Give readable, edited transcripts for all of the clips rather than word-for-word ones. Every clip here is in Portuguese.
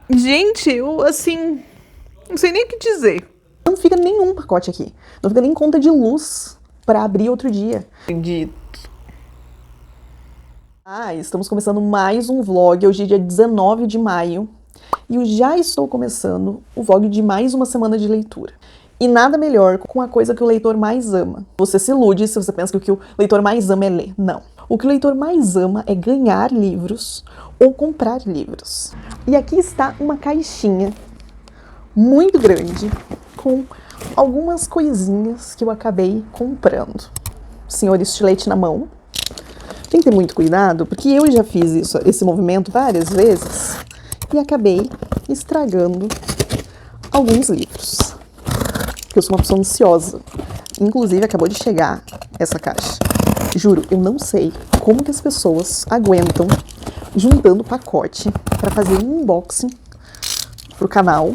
Gente, eu, assim, não sei nem o que dizer. Não fica nenhum pacote aqui. Não fica nem conta de luz pra abrir outro dia. Acredito. Estamos começando mais um vlog. Hoje é dia 19 de maio. E eu já estou começando o vlog de mais uma semana de leitura. E nada melhor com a coisa que o leitor mais ama. Você se ilude se você pensa que o que o leitor mais ama é ler. Não. O que o leitor mais ama é ganhar livros ou comprar livros. E aqui está uma caixinha muito grande com algumas coisinhas que eu acabei comprando. Senhor estilete na mão. Tem que ter muito cuidado, porque eu já fiz esse movimento várias vezes e acabei estragando alguns livros. Porque eu sou uma pessoa ansiosa. Inclusive, acabou de chegar essa caixa. Juro, eu não sei como que as pessoas aguentam juntando pacote para fazer um unboxing pro canal.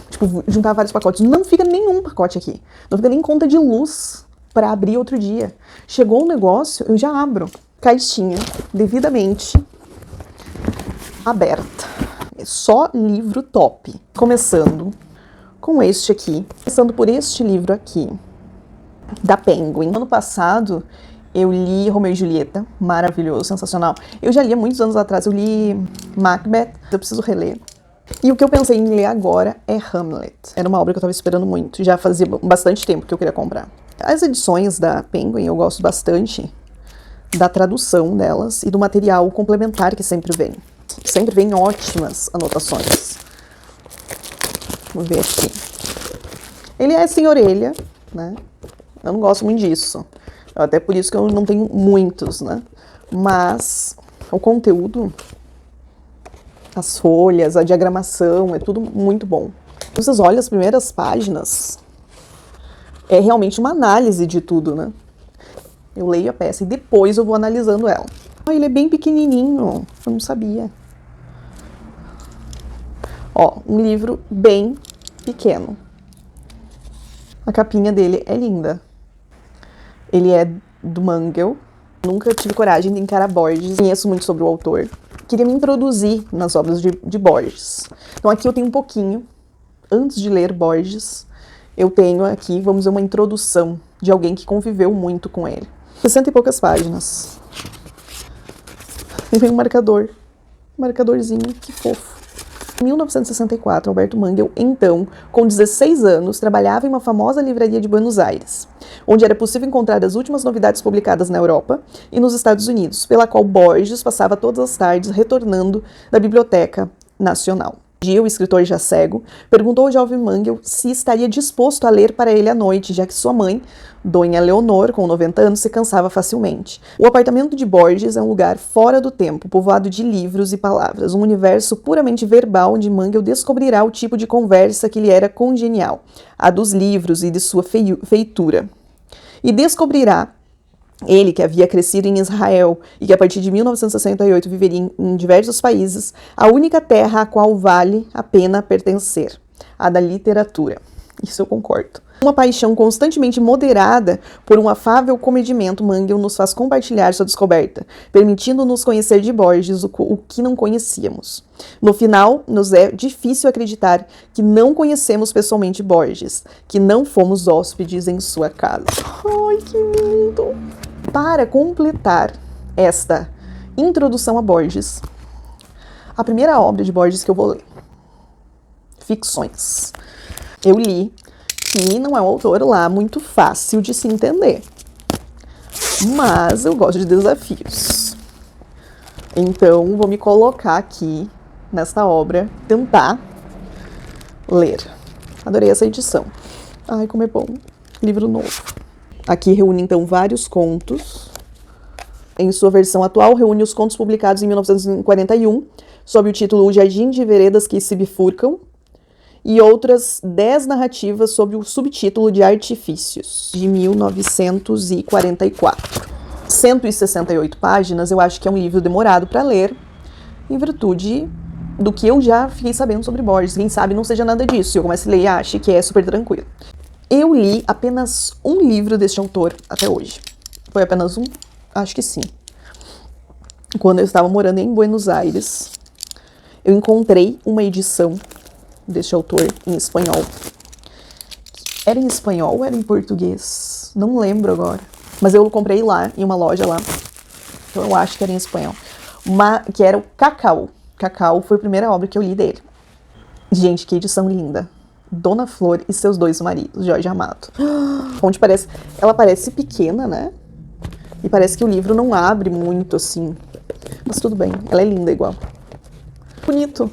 Tipo, juntar vários pacotes. Não fica nenhum pacote aqui. Não fica nem conta de luz para abrir outro dia. Chegou um negócio, eu já abro. Caixinha devidamente aberta. É só livro top. Começando com este aqui. Começando por este livro aqui, da Penguin. Ano passado, eu li Romeu e Julieta. Maravilhoso, sensacional. Eu já li há muitos anos atrás. Eu li Macbeth. Eu preciso reler. E o que eu pensei em ler agora é Hamlet. Era uma obra que eu estava esperando muito. Já fazia bastante tempo que eu queria comprar. As edições da Penguin eu gosto bastante da tradução delas e do material complementar que sempre vem. Sempre vem ótimas anotações. Vamos ver aqui. Ele é sem orelha, né? Eu não gosto muito disso. Até por isso que eu não tenho muitos, né? Mas o conteúdo, as folhas, a diagramação, é tudo muito bom. Vocês olham as primeiras páginas, é realmente uma análise de tudo, né? Eu leio a peça e depois eu vou analisando ela. Ele é bem pequenininho, eu não sabia. Ó, um livro bem pequeno. A capinha dele é linda. Ele é do Mangel. Nunca tive coragem de encarar Borges. Conheço muito sobre o autor. Queria me introduzir nas obras de Borges. Então aqui eu tenho um pouquinho. Antes de ler Borges, eu tenho aqui, vamos dizer, uma introdução de alguém que conviveu muito com ele. 60 e poucas páginas. E vem um marcador. Um marcadorzinho, que fofo. Em 1964, Alberto Mangel, então, com 16 anos, trabalhava em uma famosa livraria de Buenos Aires, onde era possível encontrar as últimas novidades publicadas na Europa e nos Estados Unidos, pela qual Borges passava todas as tardes retornando da Biblioteca Nacional. Um dia, o escritor já cego perguntou ao jovem Mangel se estaria disposto a ler para ele à noite, já que sua mãe, Dona Leonor, com 90 anos, se cansava facilmente. O apartamento de Borges é um lugar fora do tempo, povoado de livros e palavras, um universo puramente verbal onde Mangel descobrirá o tipo de conversa que lhe era congenial, a dos livros e de sua feitura. E descobrirá ele, que havia crescido em Israel e que a partir de 1968 viveria em diversos países, a única terra à qual vale a pena pertencer, a da literatura. Isso eu concordo. Uma paixão constantemente moderada por um afável comedimento, Mangel nos faz compartilhar sua descoberta, permitindo-nos conhecer de Borges o que não conhecíamos. No final, nos é difícil acreditar que não conhecemos pessoalmente Borges, que não fomos hóspedes em sua casa. Ai, que lindo! Para completar esta introdução a Borges, a primeira obra de Borges que eu vou ler, Ficções. Eu li que não é um autor lá muito fácil de se entender, mas eu gosto de desafios. Então, vou me colocar aqui nesta obra, tentar ler. Adorei essa edição. Ai, como é bom. Livro novo. Aqui reúne, então, vários contos. Em sua versão atual, reúne os contos publicados em 1941, sob o título O Jardim de Veredas que se Bifurcam, e outras 10 narrativas sob o subtítulo de Artifícios, de 1944. 168 páginas, eu acho que é um livro demorado para ler, em virtude do que eu já fiquei sabendo sobre Borges. Quem sabe não seja nada disso, eu começo a ler e acho que é super tranquilo. Eu li apenas um livro deste autor até hoje. Foi apenas um? Acho que sim. Quando eu estava morando em Buenos Aires, Eu encontrei uma edição deste autor em espanhol. Era em espanhol ou era em português? Não lembro agora. Mas eu comprei lá, em uma loja lá. Então eu acho que era em espanhol. Que era o Cacau. Cacau foi a primeira obra que eu li dele. Gente, que edição linda. Dona Flor e seus dois maridos, Jorge Amado. Onde parece... Ela parece pequena, né? E parece que o livro não abre muito, assim. Mas tudo bem, ela é linda igual. Bonito.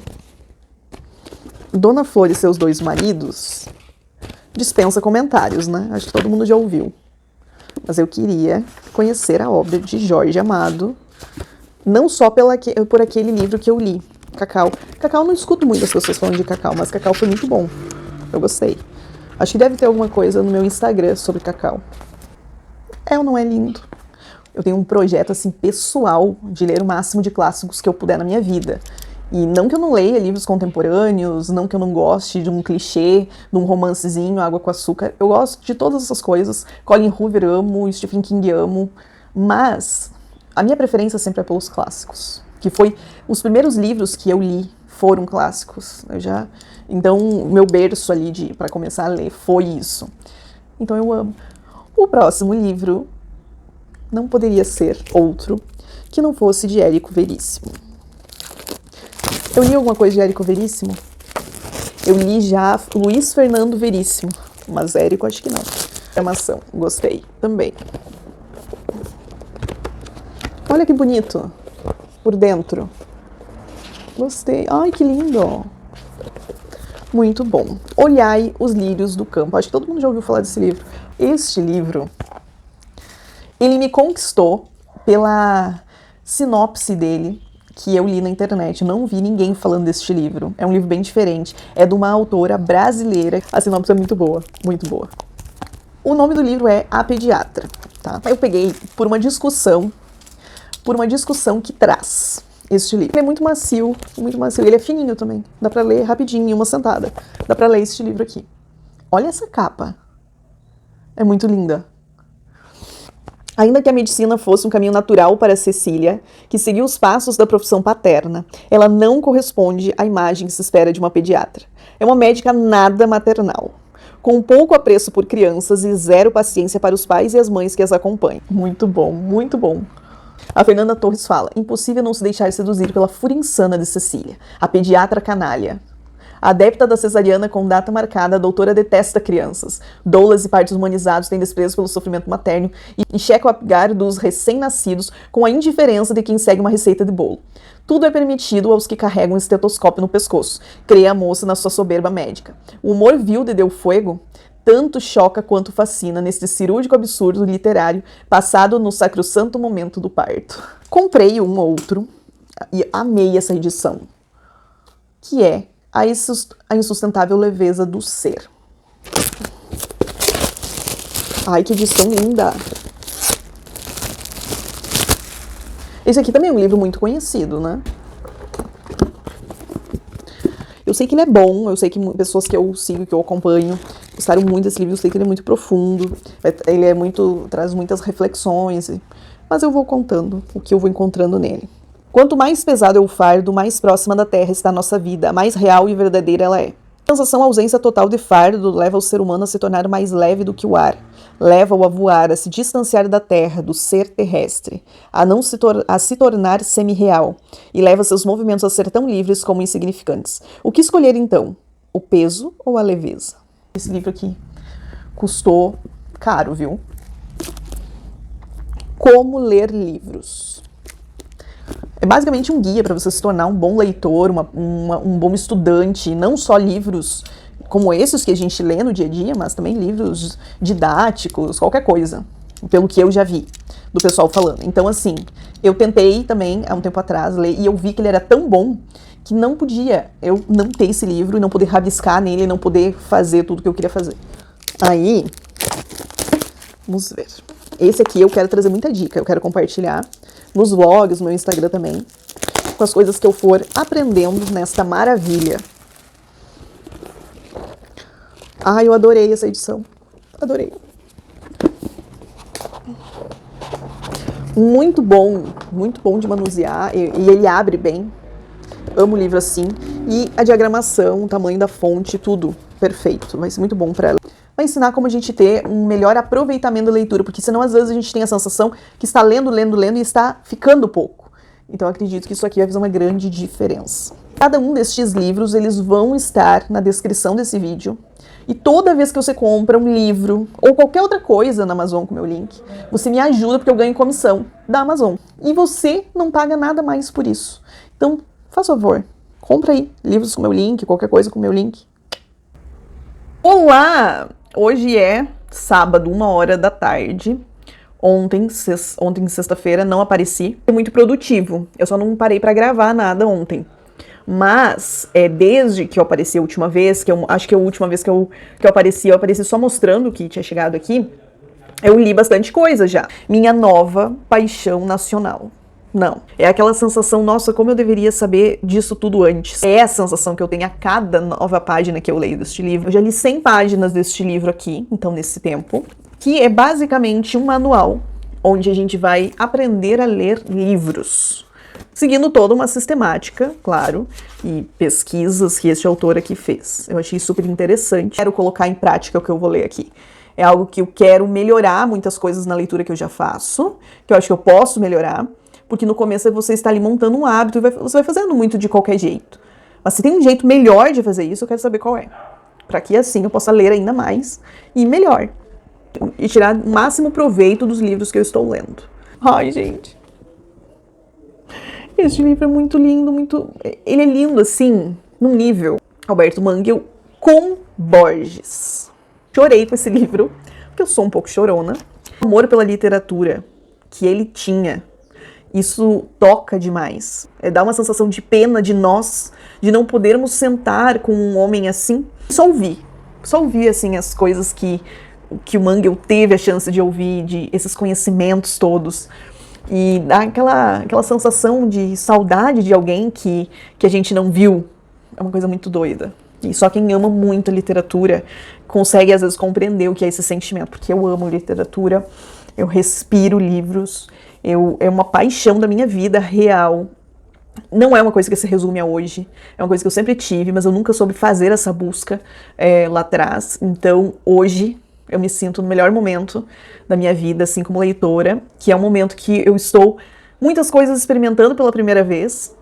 Dona Flor e seus dois maridos dispensa comentários, né? Acho que todo mundo já ouviu. Mas eu queria conhecer a obra de Jorge Amado, não só por aquele livro que eu li, Cacau. Cacau, eu não escuto muitas pessoas falando de Cacau, mas Cacau foi muito bom. Eu gostei. Acho que deve ter alguma coisa no meu Instagram sobre Cacau. É ou não é lindo? Eu tenho um projeto, assim, pessoal de ler o máximo de clássicos que eu puder na minha vida. E não que eu não leia livros contemporâneos, não que eu não goste de um clichê, de um romancezinho, água com açúcar. Eu gosto de todas essas coisas. Colin Hoover amo, Stephen King amo. Mas a minha preferência sempre é pelos clássicos. Que foi os primeiros livros que eu li foram clássicos. Então, o meu berço ali para começar a ler foi isso. Então eu amo. O próximo livro não poderia ser outro que não fosse de Érico Veríssimo. Eu li alguma coisa de Érico Veríssimo? Eu li já Luiz Fernando Veríssimo, mas Érico acho que não. Chamação, gostei também. Olha que bonito por dentro. Gostei. Ai, que lindo. Muito bom. Olhai os lírios do campo. Acho que todo mundo já ouviu falar desse livro. Este livro, ele me conquistou pela sinopse dele, que eu li na internet. Não vi ninguém falando deste livro. É um livro bem diferente. É de uma autora brasileira. A sinopse é muito boa, muito boa. O nome do livro é A Pediatra, tá? Eu peguei por uma discussão que traz este livro. Ele é muito macio, muito macio. Ele é fininho também. Dá pra ler rapidinho, em uma sentada. Dá pra ler este livro aqui. Olha essa capa. É muito linda. Ainda que a medicina fosse um caminho natural para Cecília, que seguiu os passos da profissão paterna, ela não corresponde à imagem que se espera de uma pediatra. É uma médica nada maternal, com pouco apreço por crianças e zero paciência para os pais e as mães que as acompanham. Muito bom, muito bom. A Fernanda Torres fala: impossível não se deixar seduzir pela fúria insana de Cecília, a pediatra canalha. A adepta da cesariana com data marcada, a doutora detesta crianças. Doulas e partos humanizados têm desprezo pelo sofrimento materno e checa o agar dos recém-nascidos com a indiferença de quem segue uma receita de bolo. Tudo é permitido aos que carregam um estetoscópio no pescoço, crê a moça na sua soberba médica. O humor vil de Del Fuego tanto choca quanto fascina neste cirúrgico absurdo literário passado no sacrossanto momento do parto. Comprei um outro e amei essa edição, que é A Insustentável Leveza do Ser. Ai, que edição linda! Esse aqui também é um livro muito conhecido, né? Eu sei que ele é bom, eu sei que pessoas que eu sigo, que eu acompanho, gostaram muito desse livro, eu sei que ele é muito profundo, ele traz muitas reflexões, mas eu vou contando o que eu vou encontrando nele. Quanto mais pesado é o fardo, mais próxima da terra está a nossa vida, mais real e verdadeira ela é. A sensação, a ausência total de fardo leva o ser humano a se tornar mais leve do que o ar. Leva-o a voar, a se distanciar da terra, do ser terrestre, a se tornar semi-real, e leva seus movimentos a ser tão livres como insignificantes. O que escolher então? O peso ou a leveza? Esse livro aqui custou caro, viu? Como ler livros. É basicamente um guia para você se tornar um bom leitor, um bom estudante, não só livros como esses que a gente lê no dia a dia, mas também livros didáticos, qualquer coisa, pelo que eu já vi do pessoal falando. Então, assim, eu tentei também, há um tempo atrás, ler, e eu vi que ele era tão bom que não podia eu não ter esse livro e não poder rabiscar nele, não poder fazer tudo que eu queria fazer. Aí, vamos ver. Esse aqui eu quero trazer muita dica, eu quero compartilhar nos vlogs, no meu Instagram também, com as coisas que eu for aprendendo nesta maravilha. Ai, eu adorei essa edição. Adorei. Muito bom de manusear, e ele abre bem. Amo livro assim. E a diagramação, o tamanho da fonte, tudo perfeito. Vai ser muito bom pra ela. Vai ensinar como a gente ter um melhor aproveitamento da leitura, porque senão às vezes a gente tem a sensação que está lendo e está ficando pouco. Então eu acredito que isso aqui vai fazer uma grande diferença. Cada um destes livros, eles vão estar na descrição desse vídeo. E toda vez que você compra um livro ou qualquer outra coisa na Amazon com o meu link, você me ajuda porque eu ganho comissão da Amazon. E você não paga nada mais por isso. Então, faz favor, compra aí livros com o meu link, qualquer coisa com o meu link. Olá! Hoje é sábado, 1h da tarde. Ontem, sexta-feira, não apareci. Foi muito produtivo. Eu só não parei pra gravar nada ontem. Mas, desde que eu apareci a última vez, acho que a última vez que eu apareci só mostrando que tinha chegado aqui, eu li bastante coisa já. Minha nova paixão nacional. Não. É aquela sensação, nossa, como eu deveria saber disso tudo antes. É a sensação que eu tenho a cada nova página que eu leio deste livro. Eu já li 100 páginas deste livro aqui, então, nesse tempo, que é basicamente um manual onde a gente vai aprender a ler livros. Seguindo toda uma sistemática, claro, e pesquisas que este autor aqui fez. Eu achei super interessante. Quero colocar em prática o que eu vou ler aqui. É algo que eu quero melhorar muitas coisas na leitura que eu já faço, que eu acho que eu posso melhorar, porque no começo você está ali montando um hábito e você vai fazendo muito de qualquer jeito. Mas se tem um jeito melhor de fazer isso, eu quero saber qual é. Para que assim eu possa ler ainda mais e melhor. E tirar o máximo proveito dos livros que eu estou lendo. Ai, gente. Este livro é muito lindo, ele é lindo, assim, num nível. Alberto Mangel com Borges. Chorei com esse livro, porque eu sou um pouco chorona. O amor pela literatura que ele tinha, isso toca demais. Dá uma sensação de pena de nós, de não podermos sentar com um homem assim. Só ouvir assim, as coisas que o Mangel teve a chance de ouvir, de esses conhecimentos todos. E dá aquela sensação de saudade de alguém que a gente não viu. É uma coisa muito doida. E só quem ama muito a literatura consegue, às vezes, compreender o que é esse sentimento. Porque eu amo literatura, eu respiro livros, é uma paixão da minha vida real. Não é uma coisa que se resume a hoje, é uma coisa que eu sempre tive, mas eu nunca soube fazer essa busca lá atrás. Então, hoje, eu me sinto no melhor momento da minha vida, assim como leitora, que é um momento que eu estou muitas coisas experimentando pela primeira vez,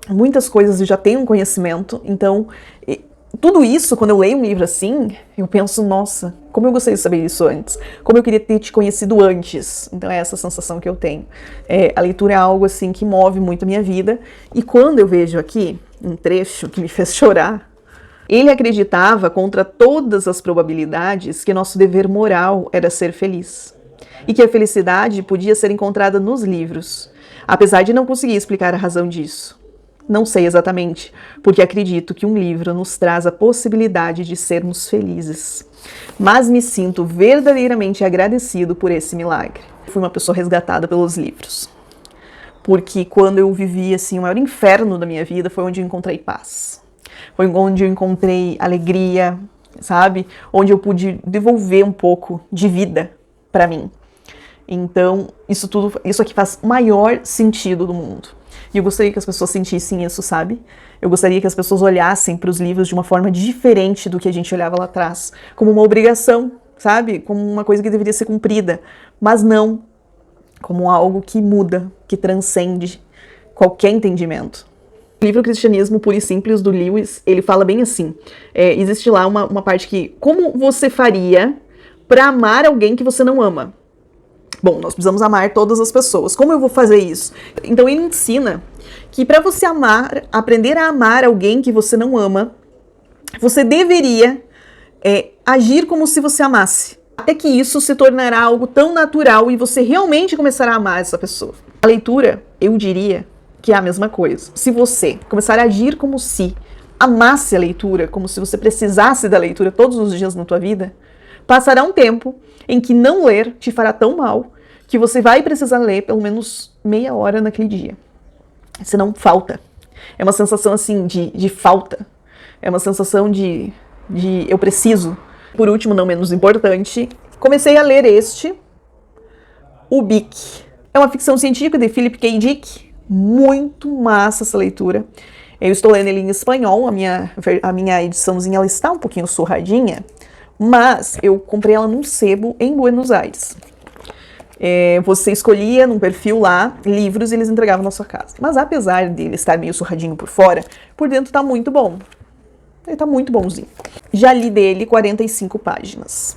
muitas coisas eu já tenho um conhecimento, então tudo isso, quando eu leio um livro assim, eu penso, nossa, como eu gostaria de saber isso antes, como eu queria ter te conhecido antes. Então é essa sensação que eu tenho. A leitura é algo assim que move muito a minha vida, e quando eu vejo aqui um trecho que me fez chorar, ele acreditava, contra todas as probabilidades, que nosso dever moral era ser feliz. E que a felicidade podia ser encontrada nos livros, apesar de não conseguir explicar a razão disso. Não sei exatamente, porque acredito que um livro nos traz a possibilidade de sermos felizes. Mas me sinto verdadeiramente agradecido por esse milagre. Fui uma pessoa resgatada pelos livros. Porque quando eu vivi assim, o maior inferno da minha vida foi onde eu encontrei paz. Foi onde eu encontrei alegria, sabe? Onde eu pude devolver um pouco de vida para mim. Então, isso aqui faz o maior sentido do mundo. E eu gostaria que as pessoas sentissem isso, sabe? Eu gostaria que as pessoas olhassem para os livros de uma forma diferente do que a gente olhava lá atrás. Como uma obrigação, sabe? Como uma coisa que deveria ser cumprida. Mas não como algo que muda, que transcende qualquer entendimento. O livro Cristianismo Puro e Simples, do Lewis, ele fala bem assim. Existe lá uma parte que... Como você faria para amar alguém que você não ama? Bom, nós precisamos amar todas as pessoas. Como eu vou fazer isso? Então ele ensina que para você aprender a amar alguém que você não ama, você deveria agir como se você amasse. Até que isso se tornará algo tão natural e você realmente começará a amar essa pessoa. A leitura, eu diria que é a mesma coisa. Se você começar a agir como se amasse a leitura, como se você precisasse da leitura todos os dias na tua vida, passará um tempo em que não ler te fará tão mal que você vai precisar ler pelo menos meia hora naquele dia. Senão falta. É uma sensação assim de falta. É uma sensação de eu preciso. Por último, não menos importante, comecei a ler O Bic. É uma ficção científica de Philip K. Dick. Muito massa essa leitura. Eu estou lendo ele em espanhol, a minha ediçãozinha ela está um pouquinho surradinha, mas eu comprei ela num sebo em Buenos Aires. Você escolhia num perfil lá livros e eles entregavam na sua casa. Mas apesar dele estar meio surradinho por fora, por dentro tá muito bom. Ele tá muito bonzinho. Já li dele 45 páginas.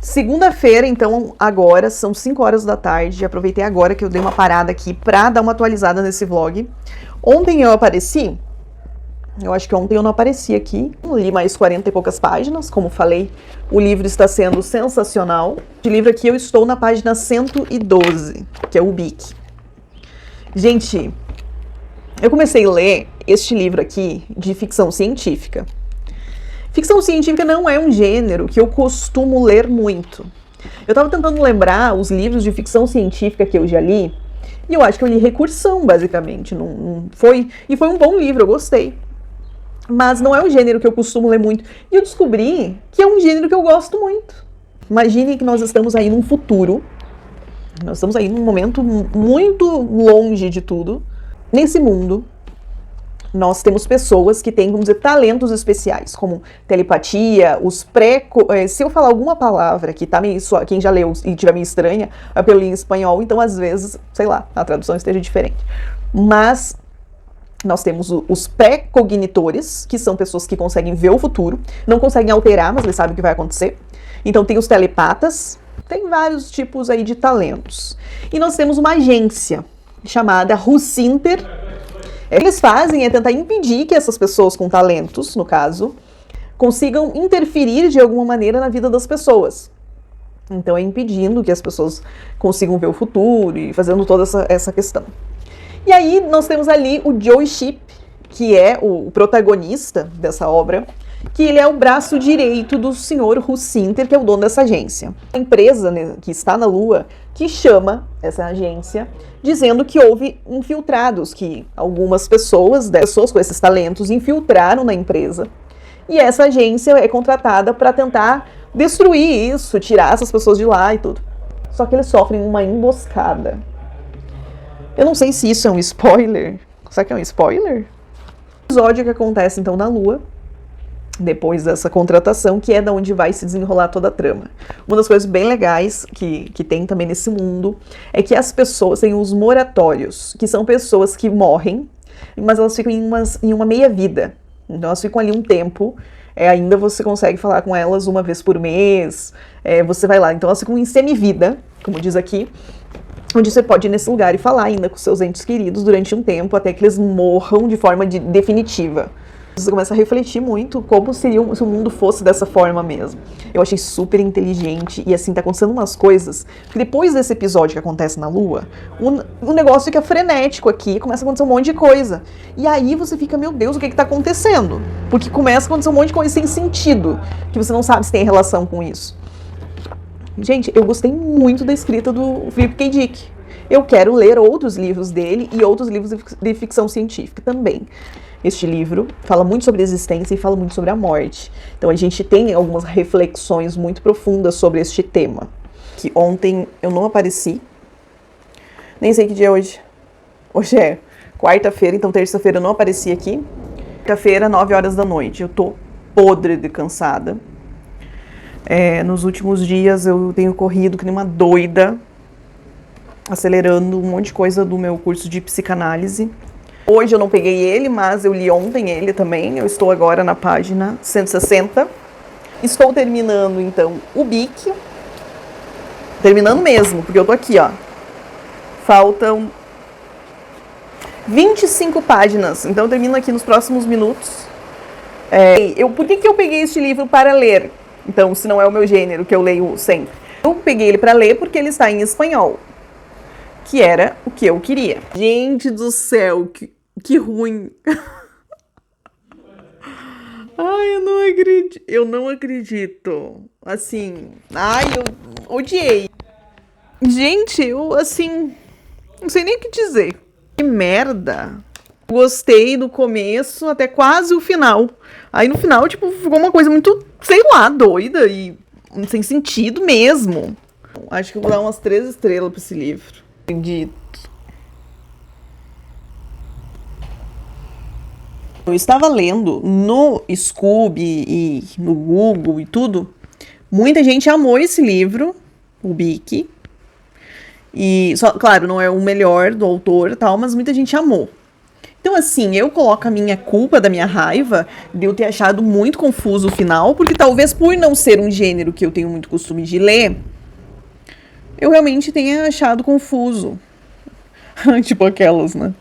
Segunda-feira, então, agora, são 5 horas da tarde. Aproveitei agora que eu dei uma parada aqui pra dar uma atualizada nesse vlog. Ontem eu apareci, eu acho que ontem eu não apareci aqui. Li mais 40 e poucas páginas, como falei, o livro está sendo sensacional. De livro aqui eu estou na página 112, que é o Bic. Gente, eu comecei a ler este livro aqui de ficção científica. Ficção científica não é um gênero que eu costumo ler muito. Eu tava tentando lembrar os livros de ficção científica que eu já li, e eu acho que eu li Recursão, basicamente. E foi um bom livro, eu gostei. Mas não é um gênero que eu costumo ler muito. E eu descobri que é um gênero que eu gosto muito. Imagine que nós estamos aí num futuro, nós estamos aí num momento muito longe de tudo. Nesse mundo, nós temos pessoas que têm, vamos dizer, talentos especiais, como telepatia, se eu falar alguma palavra que tá meio quem já leu e tiver meio estranha, é porque eu li em espanhol, então às vezes, sei lá, a tradução esteja diferente. Mas nós temos os pré-cognitores, que são pessoas que conseguem ver o futuro, não conseguem alterar, mas eles sabem o que vai acontecer. Então tem os telepatas, tem vários tipos aí de talentos. E nós temos uma agência chamada Russinter. O que eles fazem é tentar impedir que essas pessoas com talentos, no caso, consigam interferir de alguma maneira na vida das pessoas. Então é impedindo que as pessoas consigam ver o futuro e fazendo toda essa questão. E aí nós temos ali o Joey Shipp, que é o protagonista dessa obra, que ele é o braço direito do senhor Russinter, que é o dono dessa agência. A empresa, né, que está na Lua, que chama essa agência, dizendo que houve infiltrados, que algumas pessoas com esses talentos infiltraram na empresa. E essa agência é contratada para tentar destruir isso, tirar essas pessoas de lá e tudo. Só que eles sofrem uma emboscada. Eu não sei se isso é um spoiler. Será que é um spoiler? O episódio que acontece então na Lua, depois dessa contratação, que é da onde vai se desenrolar toda a trama. Uma das coisas bem legais que tem também nesse mundo é que as pessoas têm os moratórios, que são pessoas que morrem, mas elas ficam em uma meia-vida. Então elas ficam ali um tempo, ainda você consegue falar com elas uma vez por mês, você vai lá. Então elas ficam em semivida, como diz aqui, onde você pode ir nesse lugar e falar ainda com seus entes queridos durante um tempo, até que eles morram de forma definitiva. Você começa a refletir muito como seria se o mundo fosse dessa forma mesmo. Eu achei super inteligente e assim, tá acontecendo umas coisas que depois desse episódio que acontece na Lua, o negócio fica frenético aqui, começa a acontecer um monte de coisa. E aí você fica, meu Deus, o que tá acontecendo? Porque começa a acontecer um monte de coisa sem sentido, que você não sabe se tem relação com isso. Gente, eu gostei muito da escrita do Philip K. Dick. Eu quero ler outros livros dele e outros livros de ficção científica também. Este livro fala muito sobre a existência e fala muito sobre a morte. Então a gente tem algumas reflexões muito profundas sobre este tema. Que ontem eu não apareci. Nem sei que dia é hoje. Hoje é quarta-feira, então terça-feira eu não apareci aqui. Quarta-feira, 9 horas da noite. Eu tô podre de cansada. Nos últimos dias eu tenho corrido que nem uma doida, acelerando um monte de coisa do meu curso de psicanálise. Hoje eu não peguei ele, mas eu li ontem ele também. Eu estou agora na página 160. Estou terminando, então, o BIC. Terminando mesmo, porque eu tô aqui, ó. Faltam 25 páginas, então eu termino aqui nos próximos minutos. Por que eu peguei este livro para ler? Então, se não é o meu gênero, que eu leio sempre. Eu peguei ele para ler porque ele está em espanhol, que era o que eu queria. Gente do céu, que ruim. Ai, eu não acredito. Assim, eu odiei. Gente, eu, assim, não sei nem o que dizer. Que merda. Gostei do começo até quase o final. Aí no final, tipo, ficou uma coisa muito, sei lá, doida e sem sentido mesmo. Acho que eu vou dar umas 3 estrelas pra esse livro. Acredito. Eu estava lendo no Scoob e no Google e tudo. Muita gente amou esse livro, o BIC. E, só, claro, não é o melhor do autor e tal, mas muita gente amou. Então, assim, eu coloco a minha culpa da minha raiva de eu ter achado muito confuso o final, porque talvez por não ser um gênero que eu tenho muito costume de ler, eu realmente tenha achado confuso. Tipo aquelas, né?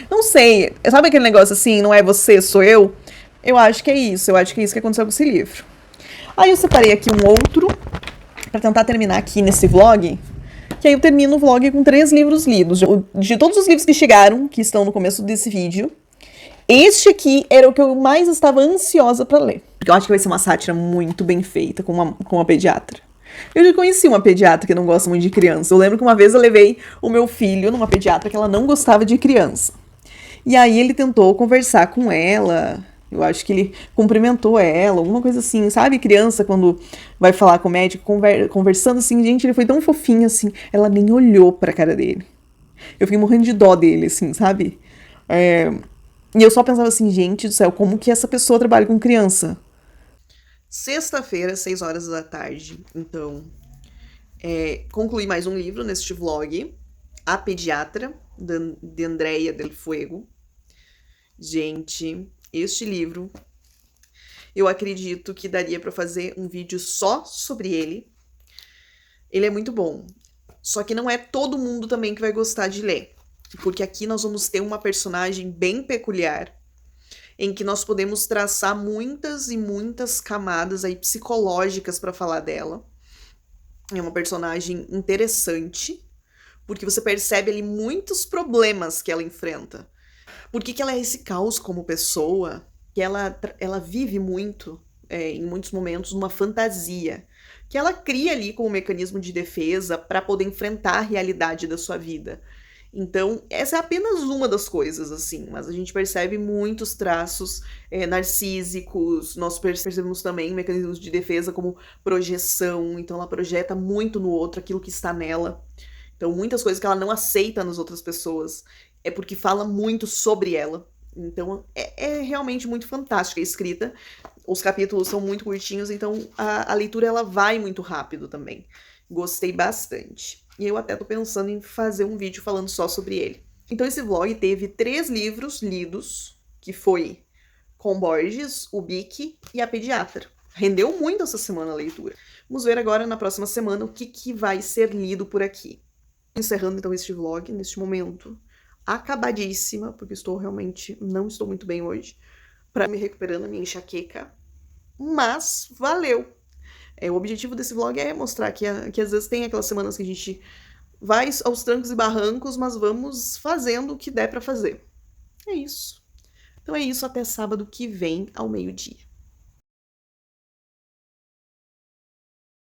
Não sei, sabe aquele negócio assim, não é você, sou eu? Eu acho que é isso que aconteceu com esse livro. Aí eu separei aqui um outro, pra tentar terminar aqui nesse vlog, que aí eu termino o vlog com 3 livros lidos. De todos os livros que chegaram, que estão no começo desse vídeo, este aqui era o que eu mais estava ansiosa pra ler. Porque eu acho que vai ser uma sátira muito bem feita com uma pediatra. Eu já conheci uma pediatra que não gosta muito de criança. Eu lembro que uma vez eu levei o meu filho numa pediatra que ela não gostava de criança. E aí ele tentou conversar com ela. Eu acho que ele cumprimentou ela, alguma coisa assim, sabe? Criança, quando vai falar com o médico, conversando assim, gente, ele foi tão fofinho assim. Ela nem olhou pra cara dele. Eu fiquei morrendo de dó dele, assim, sabe? E eu só pensava assim, gente do céu, como que essa pessoa trabalha com criança? Sexta-feira, 6 horas da tarde. Então, concluí mais um livro neste vlog. A Pediatra, de Andrea del Fuego. Gente, este livro, eu acredito que daria pra fazer um vídeo só sobre ele. Ele é muito bom. Só que não é todo mundo também que vai gostar de ler. Porque aqui nós vamos ter uma personagem bem peculiar, em que nós podemos traçar muitas e muitas camadas aí psicológicas para falar dela. É uma personagem interessante, porque você percebe ali muitos problemas que ela enfrenta. Por que ela é esse caos como pessoa? Que ela vive muito, em muitos momentos, numa fantasia. Que ela cria ali como mecanismo de defesa para poder enfrentar a realidade da sua vida. Então, essa é apenas uma das coisas, assim, mas a gente percebe muitos traços narcísicos, nós percebemos também mecanismos de defesa como projeção, então ela projeta muito no outro aquilo que está nela. Então, muitas coisas que ela não aceita nas outras pessoas é porque fala muito sobre ela. Então, é realmente muito fantástica a escrita. Os capítulos são muito curtinhos, então a leitura ela vai muito rápido também. Gostei bastante. E eu até tô pensando em fazer um vídeo falando só sobre ele. Então esse vlog teve 3 livros lidos, que foi Com Borges, o BIC e a Pediatra. Rendeu muito essa semana a leitura. Vamos ver agora na próxima semana o que vai ser lido por aqui. Encerrando então este vlog, neste momento, acabadíssima, porque não estou muito bem hoje, para me recuperando a minha enxaqueca. Mas valeu! O objetivo desse vlog é mostrar que às vezes tem aquelas semanas que a gente vai aos trancos e barrancos, mas vamos fazendo o que der pra fazer. É isso. Então é isso, até sábado que vem ao meio-dia.